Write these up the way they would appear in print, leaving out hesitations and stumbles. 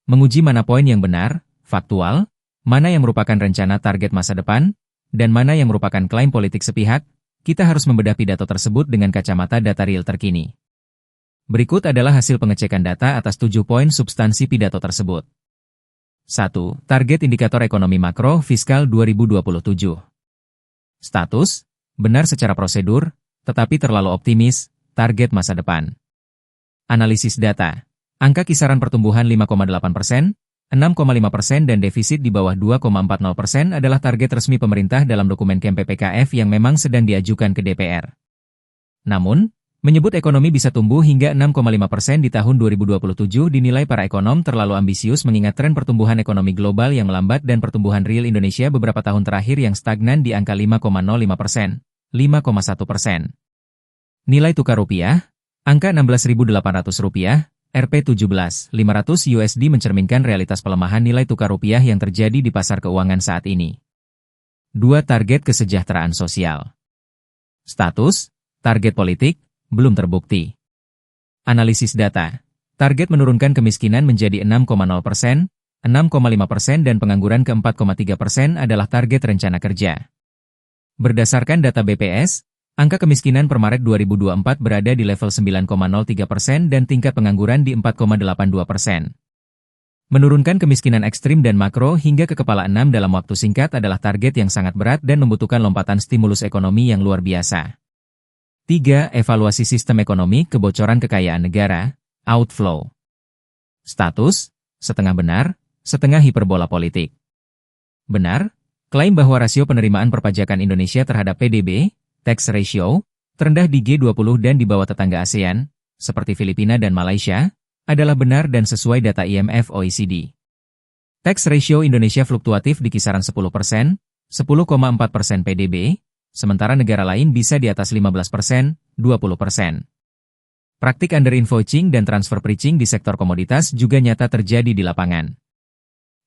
Menguji mana poin yang benar, faktual, mana yang merupakan rencana target masa depan, dan mana yang merupakan klaim politik sepihak, kita harus membedah pidato tersebut dengan kacamata data real terkini. Berikut adalah hasil pengecekan data atas 7 poin substansi pidato tersebut. 1. Target indikator ekonomi makro fiskal 2027. Status, benar secara prosedur, tetapi terlalu optimis, target masa depan. Analisis data. Angka kisaran pertumbuhan 5,8%, 6,5% dan defisit di bawah 2,40% adalah target resmi pemerintah dalam dokumen KEM PPKF yang memang sedang diajukan ke DPR. Namun, menyebut ekonomi bisa tumbuh hingga 6,5% di tahun 2027 dinilai para ekonom terlalu ambisius mengingat tren pertumbuhan ekonomi global yang melambat dan pertumbuhan real Indonesia beberapa tahun terakhir yang stagnan di angka 5,05%, 5,1%. Nilai tukar rupiah, angka Rp16.800, Rp17.500 USD mencerminkan realitas pelemahan nilai tukar rupiah yang terjadi di pasar keuangan saat ini. 2. Target kesejahteraan sosial. Status, target politik, belum terbukti. Analisis data. Target menurunkan kemiskinan menjadi 6,0%, 6,5% dan pengangguran ke 4,3% adalah target rencana kerja. Berdasarkan data BPS, angka kemiskinan per Maret 2024 berada di level 9,03% dan tingkat pengangguran di 4,82%. Menurunkan kemiskinan ekstrim dan makro hingga ke kepala 6 dalam waktu singkat adalah target yang sangat berat dan membutuhkan lompatan stimulus ekonomi yang luar biasa. 3. Evaluasi sistem ekonomi kebocoran kekayaan negara, outflow. Status, setengah benar, setengah hiperbola politik. Benar, klaim bahwa rasio penerimaan perpajakan Indonesia terhadap PDB, tax ratio, terendah di G20 dan di bawah tetangga ASEAN, seperti Filipina dan Malaysia, adalah benar dan sesuai data IMF OECD. Tax ratio Indonesia fluktuatif di kisaran 10%, 10,4% PDB, sementara negara lain bisa di atas 15%, 20%. Praktik underinvoicing dan transfer pricing di sektor komoditas juga nyata terjadi di lapangan.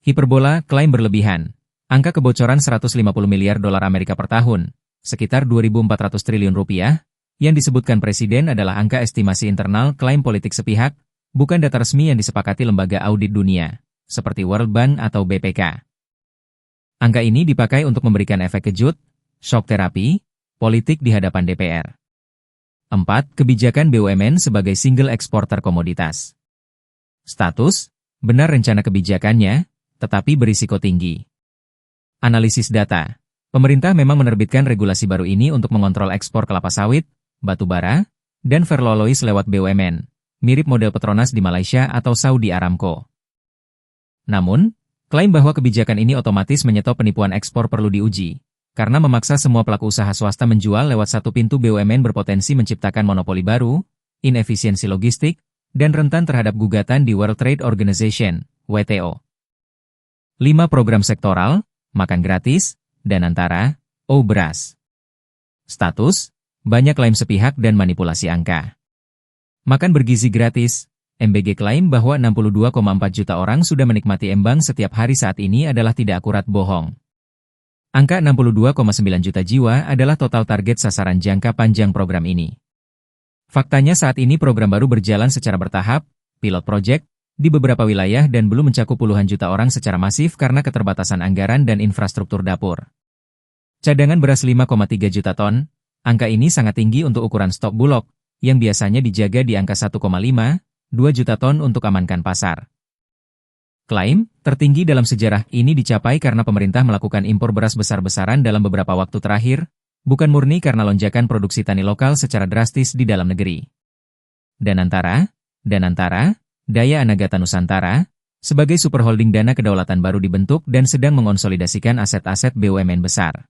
Hiperbola, klaim berlebihan. Angka kebocoran 150 miliar dolar Amerika per tahun, sekitar 2.400 triliun rupiah, yang disebutkan Presiden adalah angka estimasi internal klaim politik sepihak, bukan data resmi yang disepakati lembaga audit dunia, seperti World Bank atau BPK. Angka ini dipakai untuk memberikan efek kejut, shock terapi, politik di hadapan DPR. 4. Kebijakan BUMN sebagai single eksporter komoditas. Status, benar rencana kebijakannya, tetapi berisiko tinggi. Analisis data. Pemerintah memang menerbitkan regulasi baru ini untuk mengontrol ekspor kelapa sawit, batu bara, dan ferroalloys lewat BUMN, mirip model Petronas di Malaysia atau Saudi Aramco. Namun, klaim bahwa kebijakan ini otomatis menyetop penipuan ekspor perlu diuji, karena memaksa semua pelaku usaha swasta menjual lewat satu pintu BUMN berpotensi menciptakan monopoli baru, inefisiensi logistik, dan rentan terhadap gugatan di World Trade Organization, WTO. 5. Program sektoral, makan gratis, dan antara, beras. Status, banyak klaim sepihak dan manipulasi angka. Makan bergizi gratis, MBG klaim bahwa 62,4 juta orang sudah menikmati embang setiap hari saat ini adalah tidak akurat bohong. Angka 62,9 juta jiwa adalah total target sasaran jangka panjang program ini. Faktanya saat ini program baru berjalan secara bertahap, pilot project, di beberapa wilayah dan belum mencakup puluhan juta orang secara masif karena keterbatasan anggaran dan infrastruktur dapur. Cadangan beras 5,3 juta ton, angka ini sangat tinggi untuk ukuran stok bulog, yang biasanya dijaga di angka 1,5, 2 juta ton untuk amankan pasar. Klaim, tertinggi dalam sejarah ini dicapai karena pemerintah melakukan impor beras besar-besaran dalam beberapa waktu terakhir, bukan murni karena lonjakan produksi tani lokal secara drastis di dalam negeri. Danantara, Daya Anagata Nusantara, sebagai superholding dana kedaulatan baru dibentuk dan sedang mengonsolidasikan aset-aset BUMN besar.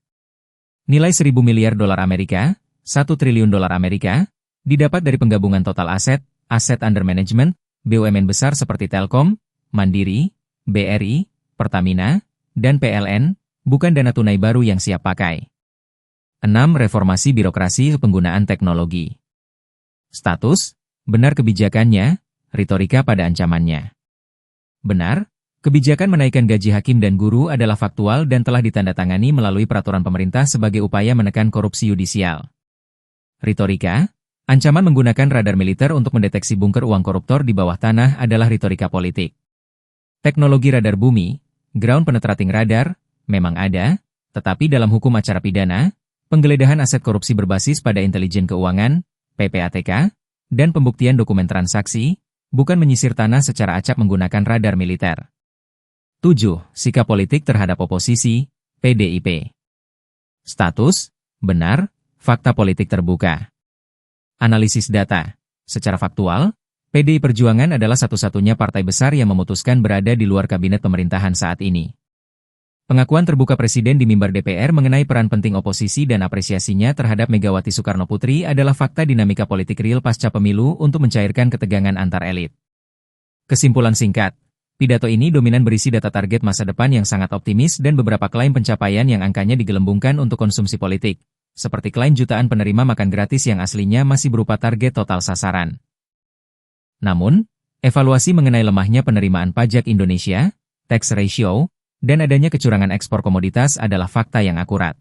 Nilai 1.000 miliar dolar Amerika, 1 triliun dolar Amerika, didapat dari penggabungan total aset under management, BUMN besar seperti Telkom, Mandiri, BRI, Pertamina, dan PLN, bukan dana tunai baru yang siap pakai. 6. Reformasi birokrasi penggunaan teknologi. Status, benar kebijakannya, retorika pada ancamannya. Benar, kebijakan menaikkan gaji hakim dan guru adalah faktual dan telah ditandatangani melalui peraturan pemerintah sebagai upaya menekan korupsi yudisial. Retorika, ancaman menggunakan radar militer untuk mendeteksi bunker uang koruptor di bawah tanah adalah retorika politik. Teknologi radar bumi, ground penetrating radar, memang ada, tetapi dalam hukum acara pidana, penggeledahan aset korupsi berbasis pada intelijen keuangan, PPATK, dan pembuktian dokumen transaksi, bukan menyisir tanah secara acak menggunakan radar militer. 7. Sikap politik terhadap oposisi, PDIP. Status, benar, fakta politik terbuka. Analisis data. Secara faktual, PDI Perjuangan adalah satu-satunya partai besar yang memutuskan berada di luar kabinet pemerintahan saat ini. Pengakuan terbuka Presiden di mimbar DPR mengenai peran penting oposisi dan apresiasinya terhadap Megawati Soekarno Putri adalah fakta dinamika politik real pasca pemilu untuk mencairkan ketegangan antar elit. Kesimpulan singkat, pidato ini dominan berisi data target masa depan yang sangat optimis dan beberapa klaim pencapaian yang angkanya digelembungkan untuk konsumsi politik, seperti klaim jutaan penerima makan gratis yang aslinya masih berupa target total sasaran. Namun, evaluasi mengenai lemahnya penerimaan pajak Indonesia, tax ratio, dan adanya kecurangan ekspor komoditas adalah fakta yang akurat.